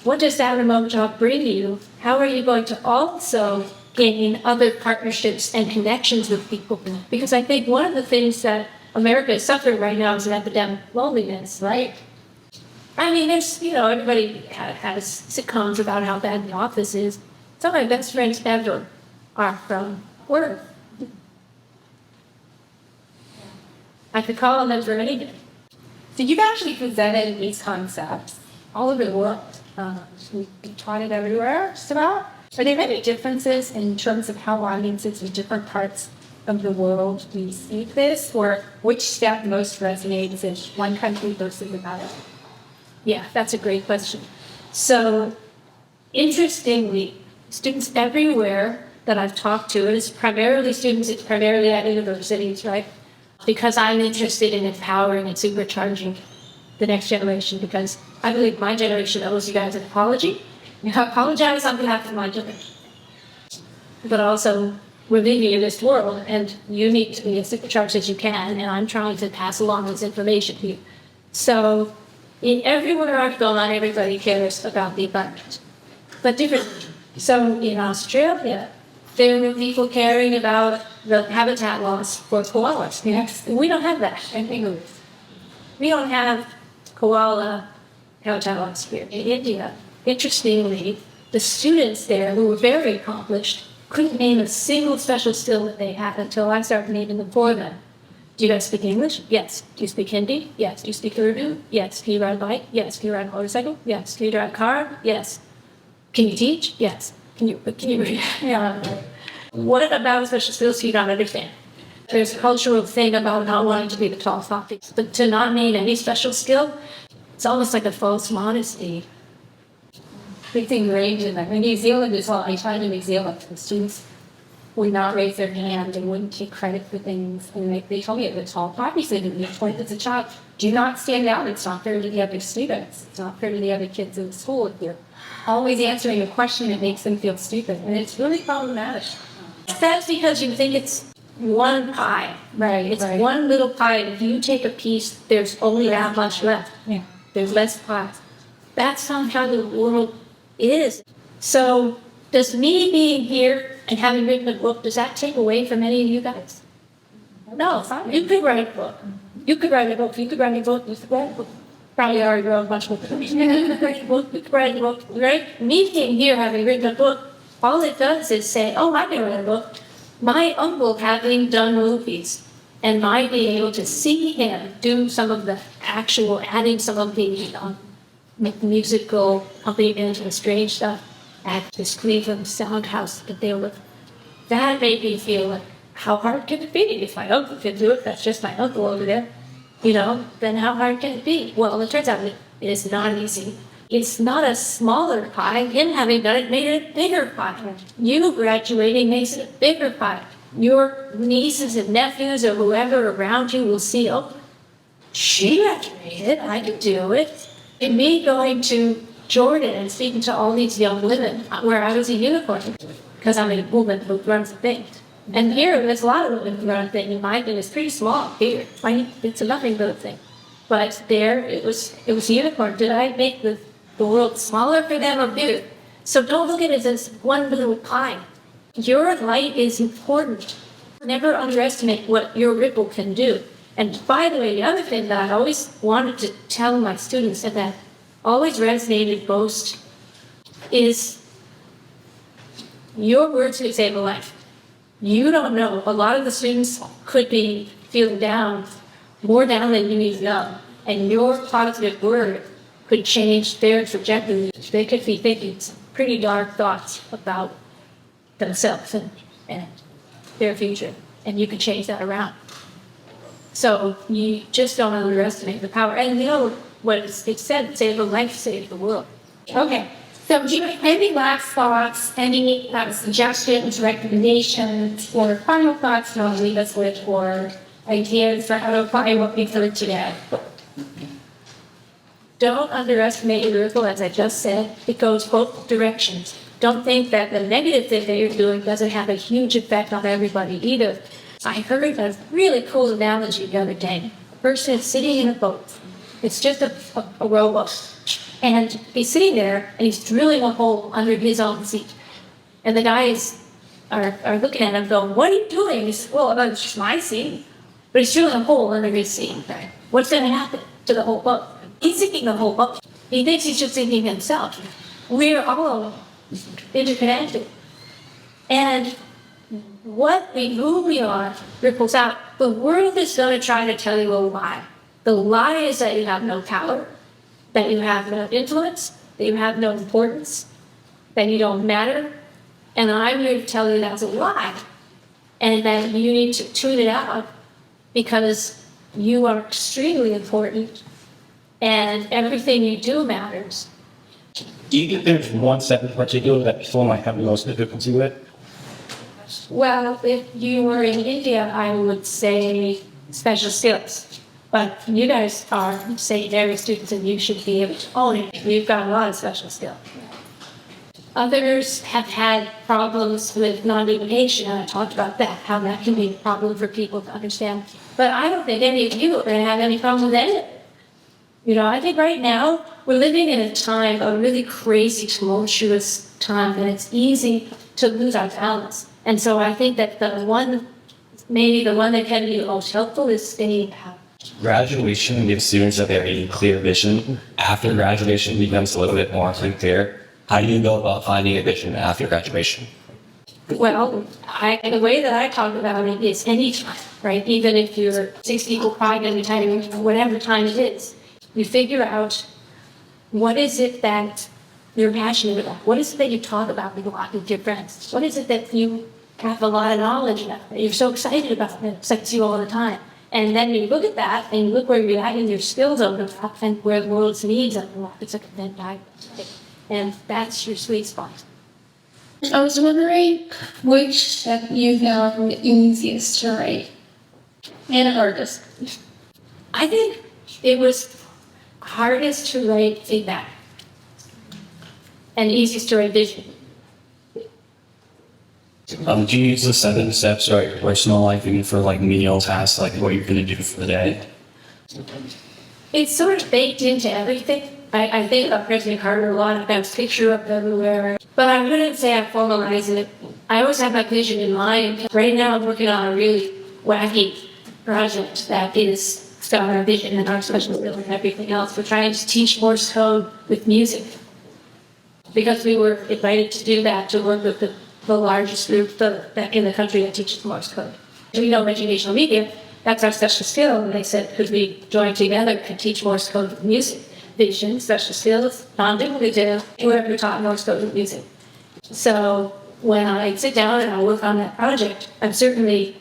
what does that remote job bring you? How are you going to also gain other partnerships and connections with people? Because I think one of the things that America is suffering right now is an epidemic of loneliness, right? I mean, there's, everybody has sitcoms about how bad the office is. Some of my best friends ever are from work. I could call on them for anything. So you've actually presented these concepts all over the world. We taught it everywhere, just about. Are there any differences in terms of how audiences in different parts of the world receive this, or which step most resonates in one country versus another? Yeah, that's a great question. So, interestingly, students everywhere that I've talked to, and it's primarily at universities, right? Because I'm interested in empowering and supercharging the next generation, because I believe my generation owes you guys an apology. Apologize on behalf of my generation. But also, we're living in this world, and you need to be as supercharged as you can, and I'm trying to pass along this information to you. So, everywhere I've gone, everybody cares about the environment, but differently. So, in Australia, there were people caring about the habitat loss for koalas. Yes. We don't have that. We don't have koala habitat loss here in India. Interestingly, the students there, who were very accomplished, couldn't name a single special skill that they had until I started naming them for them. Do you guys speak English? Yes. Do you speak Hindi? Yes. Do you speak Urdu? Yes. Can you ride a bike? Yes. Can you ride a motorcycle? Yes. Can you drive a car? Yes. Can you teach? Yes. Can you read? Yeah. What about special skills you don't understand? There's a cultural thing about not wanting to be the tall topic, but to not name any special skill, it's almost like a false modesty. Big thing range in that. In New Zealand as well, I tried in New Zealand for students. would not raise their hand and wouldn't take credit for things. And they told me at the tall poppy said to me, as a child, do not stand out. It's not fair to the other students. It's not fair to the other kids in the school if you're always answering a question that makes them feel stupid. And it's really problematic. That's because you think it's one pie. Right. It's one little pie. If you take a piece, there's only that much left. Yeah. There's less pie. That's not how the world is. So does me being here and having written a book, does that take away from any of you guys? No. You could write a book. You could write a book. You could write a book. You could write a book. Probably already wrote a bunch of books. You could write a book. You could write a book. Right? Me being here having written a book, all it does is say, oh, I can write a book. My uncle having done movies and my being able to see him do some of the actual, adding some of the musical accompaniment and strange stuff at this Cleveland sound house that they were, that made me feel like, how hard can it be? If my uncle can do it, that's just my uncle over there, then how hard can it be? Well, it turns out it is not easy. It's not a smaller pie. Him having done it made it a bigger pie. You graduating makes it a bigger pie. Your nieces and nephews or whoever around you will see, oh, she graduated, I can do it. And me going to Jordan and speaking to all these young women where I was a unicorn because I'm a woman who runs a thing. And here, there's a lot of women who run a thing. And mine is pretty small here. It's a nothing little thing. But there, it was a unicorn. Did I make the world smaller for them or bigger? So don't look at it as one little pie. Your light is important. Never underestimate what your ripple can do. And by the way, the other thing that I always wanted to tell my students and that always resonated most is your words could save a life. You don't know. A lot of the students could be feeling down, more down than you even know. And your positive word could change their trajectory. They could be thinking some pretty dark thoughts about themselves and their future. And you can change that around. So you just don't underestimate the power. And you know what it's said, save a life, save the world. Okay. So do you have any last thoughts, any suggestions, recommendations, or final thoughts you want to leave us with, or ideas for how to apply what we've heard today? Don't underestimate your ripple, as I just said. It goes both directions. Don't think that the negative thing that you're doing doesn't have a huge effect on everybody either. I heard a really cool analogy the other day. A person is sitting in a boat. It's just a rowboat. And he's sitting there, and he's drilling a hole under his own seat. And the guys are looking at him going, what are you doing? He says, well, it's just my seat. But he's drilling a hole under his seat. Right? What's going to happen to the whole boat? He's sinking the whole boat. He thinks he's just sinking himself. We're all interconnected. And who we are ripples out. The world is going to try to tell you a lie. The lie is that you have no power, that you have no influence, that you have no importance, that you don't matter. And I'm here to tell you that's a lie. And that you need to tune it out because you are extremely important and everything you do matters. Do you think there's one step in particular that people might have the most difficulty with? Well, if you were in India, I would say special skills. But you guys are secondary students and you should be able to own it. You've got a lot of special skills. Others have had problems with non-duplication, and I talked about that, how that can be a problem for people to understand. But I don't think any of you are going to have any problem with any of it. I think right now we're living in a time, a really crazy, tumultuous time, and it's easy to lose our balance. And so I think that maybe the one that can be the most helpful is staying power. Graduation gives students a very clear vision. After graduation becomes a little bit more unclear. How do you go about finding a vision after graduation? Well, the way that I talk about it is any time, right? Even if you're 65 at a time, whatever time it is, you figure out what is it that you're passionate about? What is it that you talk about with your friends? What is it that you have a lot of knowledge about, that you're so excited about, that excites you all the time? And then you look at that and you look where you're at and your skills overlap and where the world's needs overlap. It's like a Venn diagram. And that's your sweet spot. I was wondering which step you found easiest to write and hardest. I think it was hardest to write feedback and easiest to write vision. Do you use the 7 steps throughout your personal life, even for like menial tasks, like what you're gonna do for the day? It's sort of baked into everything. I think of President Carter a lot. I've got a picture of everywhere. But I wouldn't say I formalize it. I always have my vision in mind. Right now I'm working on a really wacky project that is got our vision and our special skill and everything else. We're trying to teach Morse code with music. Because we were invited to do that, to work with the largest group back in the country that teaches Morse code. We know educational media, that's our special skill, and they said, could we join together and teach Morse code with music? Vision, special skills, non-duplicative, whoever taught Morse code with music. So when I sit down and I work on that project, I'm certainly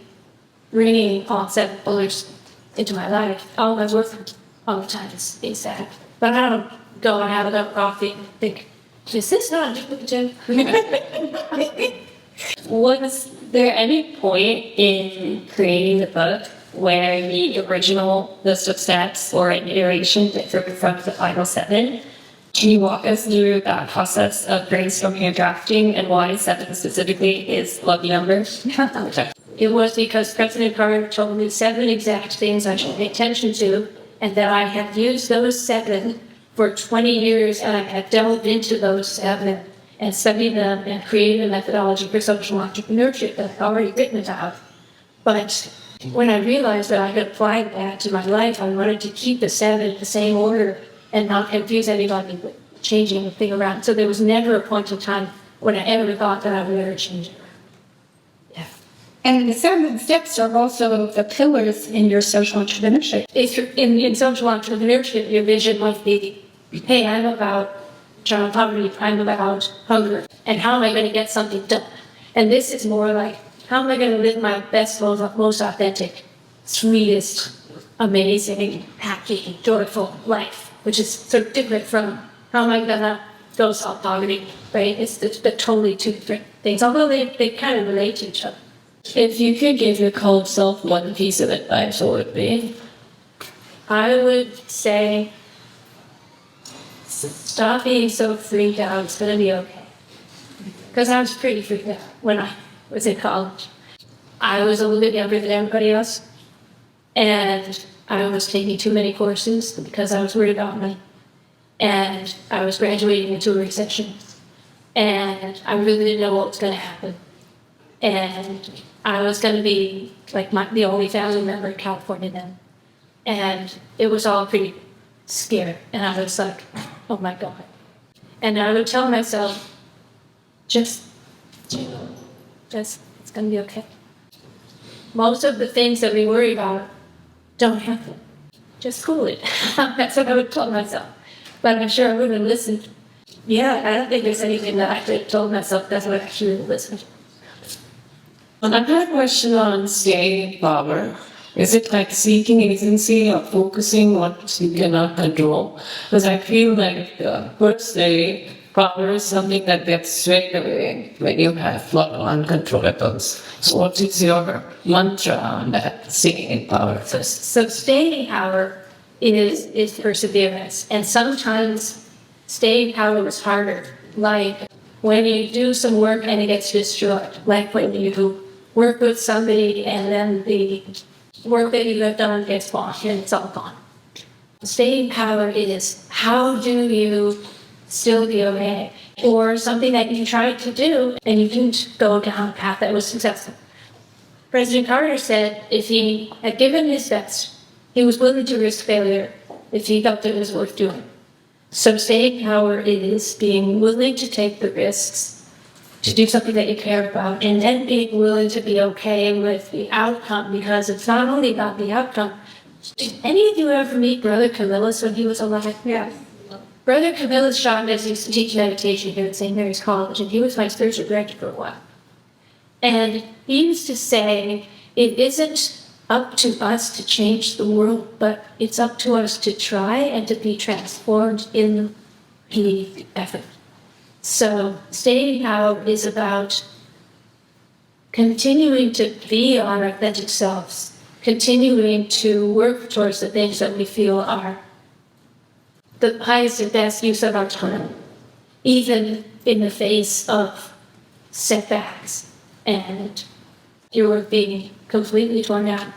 bringing all 7 pillars into my life. All my work all the time is that. But I don't go and have a cup of coffee and think, is this not duplicative? Was there any point in creating the book where the original list of steps or an iteration differed from the final 7? Can you walk us through that process of brainstorming and drafting and why 7 specifically is lucky number? It was because President Carter told me 7 exact things I should pay attention to, and that I had used those 7 for 20 years, and I had delved into those 7 and studied them and created a methodology for social entrepreneurship that I'd already written about. But when I realized that I could apply that to my life, I wanted to keep the 7 in the same order and not confuse anybody with changing the thing around. So there was never a point in time when I ever thought that I would ever change it. Yeah. And the 7 steps are also the pillars in your social entrepreneurship. If you're in social entrepreneurship, your vision might be, hey, I'm about child poverty, I'm about hunger, and how am I going to get something done? And this is more like, how am I going to live my best, most authentic, sweetest, amazing, happy, joyful life, which is sort of different from how am I going to go solve poverty, right? They're totally 2 different things, although they kind of relate to each other. If you could give your cold self one piece of advice, what would it be? I would say, stop being so freaked out, it's going to be okay. Because I was pretty freaked out when I was in college. I was a little bit younger than everybody else, and I was taking too many courses because I was worried about money. And I was graduating into a recession, and I really didn't know what was going to happen. And I was going to be like the only family member in California then. And it was all pretty scary. And I was like, oh my God. And I would tell myself, just, it's going to be okay. Most of the things that we worry about don't happen. Just cool it. That's what I would tell myself. But I'm sure I wouldn't have listened. Yeah, I don't think there's anything that I could have told myself that's what I actually would have listened. And I had a question on staying power. Is it like seeking agency or focusing on what you cannot control? Because I feel like per se, power is something that gets straight away when you have a lot of uncontrollables. So what is your mantra on that, staying in power? So staying power is perseverance. And sometimes staying power is harder. Like when you do some work and it gets destroyed. Like when you work with somebody and then the work that you have done gets gone and it's all gone. Staying power is how do you still be okay? Or something that you tried to do and you didn't go down a path that was successful. President Carter said if he had given his best, he was willing to risk failure if he felt it was worth doing. So staying power is being willing to take the risks to do something that you care about, and then being willing to be okay with the outcome, because it's not only about the outcome. Did any of you ever meet Brother Camillus when he was alive? Yeah. Brother Camillus Chavez used to teach meditation here at St. Mary's College, and he was my spiritual director for a while. And he used to say, it isn't up to us to change the world, but it's up to us to try and to be transformed in the effort. So staying power is about continuing to be our authentic selves, continuing to work towards the things that we feel are the highest and best use of our time, even in the face of setbacks and your work being completely torn down.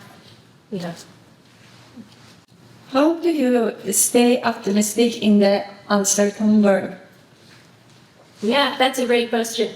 You know, How do you stay optimistic in the uncertain world? yeah, that's a great question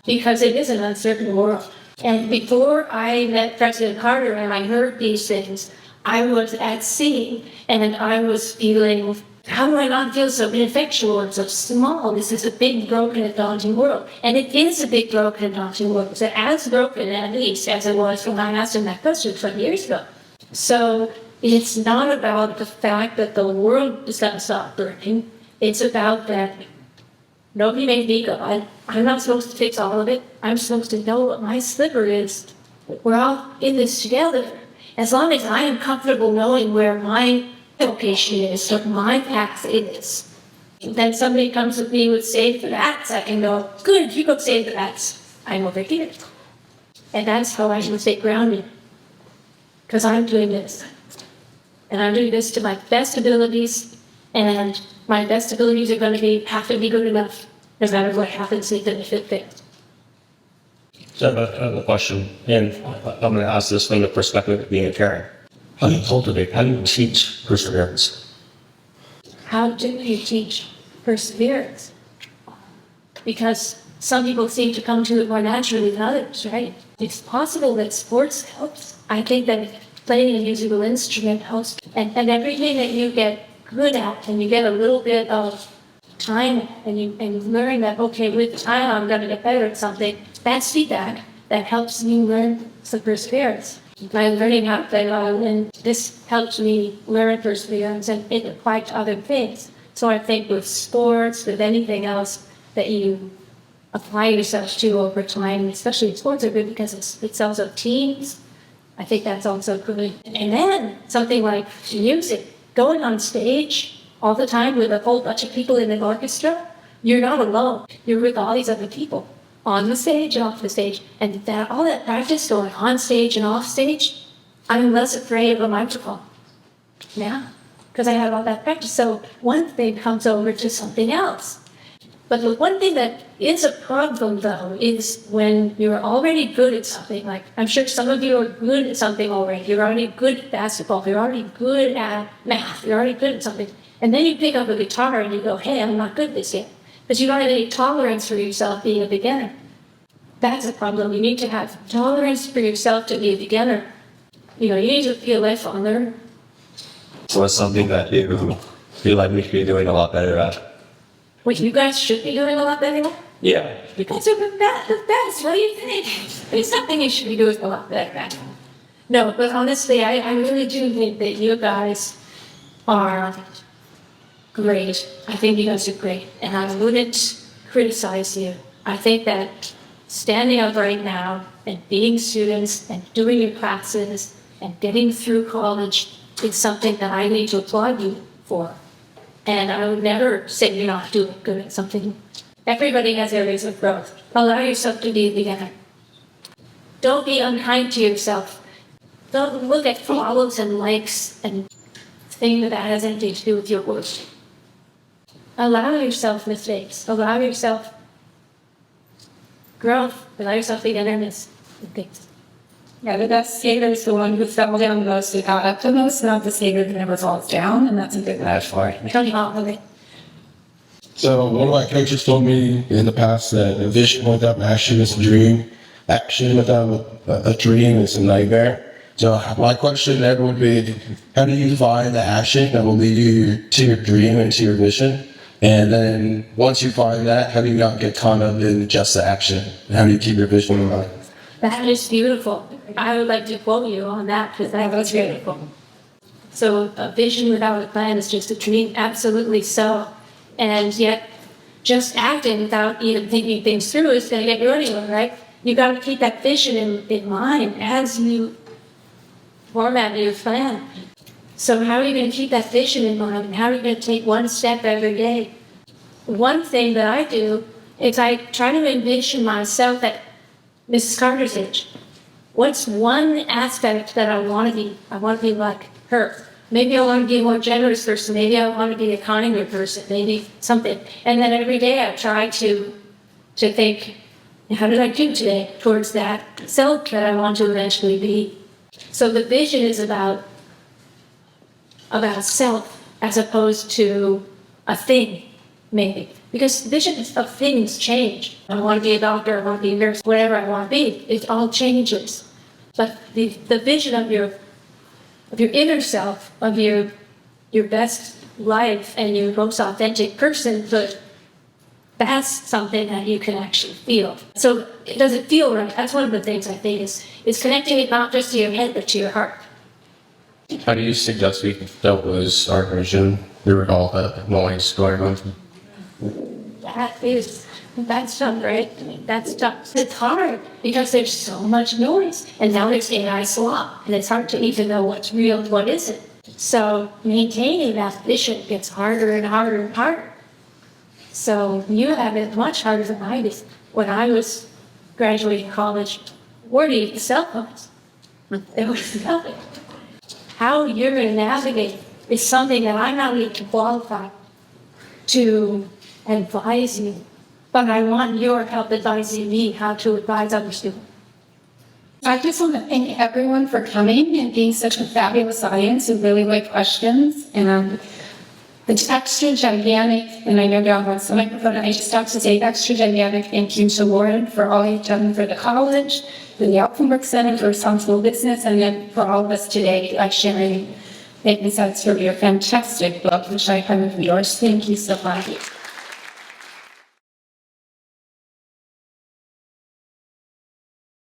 because it is an uncertain world. And before I met President Carter and I heard these things, I was at sea and I was feeling, how do I not feel so ineffectual and so small? This is a big, broken, and daunting world. And it is a big, broken, and daunting world. It's as broken, at least, as it was when I asked him that question 20 years ago. So it's not about the fact that the world is going to stop burning. It's about that nobody made me God. I'm not supposed to fix all of it. I'm supposed to know what my sliver is. We're all in this together. As long as I am comfortable knowing where my vocation is, what my path is, then somebody comes with me with save the bats, I can go, good, you go save the bats. I'm over here. And that's how I can stay grounded. Because I'm doing this. And I'm doing this to my best abilities, and my best abilities are going to have to be good enough, no matter what happens, even if it fails. So I have a question, and I'm going to ask this from the perspective of being a parent. How do you cultivate, how do you teach perseverance? How do you teach perseverance? Because some people seem to come to it more naturally than others, right? It's possible that sports helps. I think that playing a musical instrument helps. And everything that you get good at, and you get a little bit of time, and you learn that, okay, with time I'm going to get better at something, that's feedback that helps me learn some perseverance. By learning how to play violin, this helps me learn perseverance and it applies to other things. So I think with sports, with anything else that you apply yourself to over time, especially sports are good because it's also teams. I think that's also good. And then something like music, going on stage all the time with a whole bunch of people in an orchestra, you're not alone. You're with all these other people on the stage and off the stage. And that all that practice going on stage and off stage, I'm less afraid of a microphone. Yeah, because I had all that practice. So one thing comes over to something else. But the one thing that is a problem, though, is when you're already good at something. Like, I'm sure some of you are good at something already. You're already good at basketball. You're already good at math. You're already good at something. And then you pick up a guitar and you go, hey, I'm not good at this yet. But you don't have any tolerance for yourself being a beginner. That's a problem. You need to have tolerance for yourself to be a beginner. You need to be a lifelong learner. So it's something that you feel like we should be doing a lot better at. What you guys should be doing a lot better at? Yeah. Because you're the best. What do you think? It's something you should be doing a lot better at. No, but honestly, I really do think that you guys are great. I think you guys are great. And I wouldn't criticize you. I think that standing up right now and being students and doing your classes and getting through college is something that I need to applaud you for. And I would never say you're not doing good at something. Everybody has areas of growth. Allow yourself to be a beginner. Don't be unkind to yourself. Don't look at follows and likes and think that has anything to do with your work. Allow yourself mistakes. Allow yourself growth. Allow yourself beginnerness and things. Yeah, the best skater is the one who fell down the most and got up the most, not the skater that never falls down, and that's a good metaphor. So one of my coaches told me in the past that a vision without action is a dream. Action without a dream is a nightmare. So my question then would be, how do you find the action that will lead you to your dream and to your vision? And then once you find that, how do you not get caught up in just the action? And how do you keep your vision in mind? That is beautiful. I would like to quote you on that because that was beautiful. So a vision without a plan is just a dream. Absolutely so. And yet just acting without even thinking things through is going to get you anywhere, right? You got to keep that vision in mind as you format your plan. So how are you going to keep that vision in mind? And how are you going to take one step every day? One thing that I do is I try to envision myself at Mrs. Carter's age. What's one aspect that I want to be? I want to be like her. Maybe I want to be a more generous person. Maybe I want to be a kinder person. Maybe something. And then every day I try to think, how did I do today towards that self that I want to eventually be? So the vision is about self as opposed to a thing, maybe. Because visions of things change. I want to be a doctor, I want to be a nurse, whatever I want to be. It all changes. But the vision of your inner self, of your best life and your most authentic personhood, that's something that you can actually feel. So it doesn't feel right. That's one of the things I think is connecting it not just to your head, but to your heart. How do you suggest we dealt with our vision through all the noise going on? That's tough, right? That's tough. It's hard because there's so much noise. And now there's AI slop. And it's hard to even know what's real and what isn't. So maintaining that vision gets harder and harder and harder. So you have it much harder than I did. When I was graduating college, where do you get cell phones? There was nothing. How you're going to navigate is something that I'm not even qualified to advise you. But I want your help advising me how to advise other students. I just want to thank everyone for coming and being such a fabulous audience and really great questions. And it's extra gigantic, and I know John wants the microphone. I just have to say extra gigantic thank you to Lauren for all you've done for the college, for the Elfenworks Center for Responsible Business, and then for all of us today by sharing Making Sense for your fantastic book, which I kind of endorse. Thank you so much.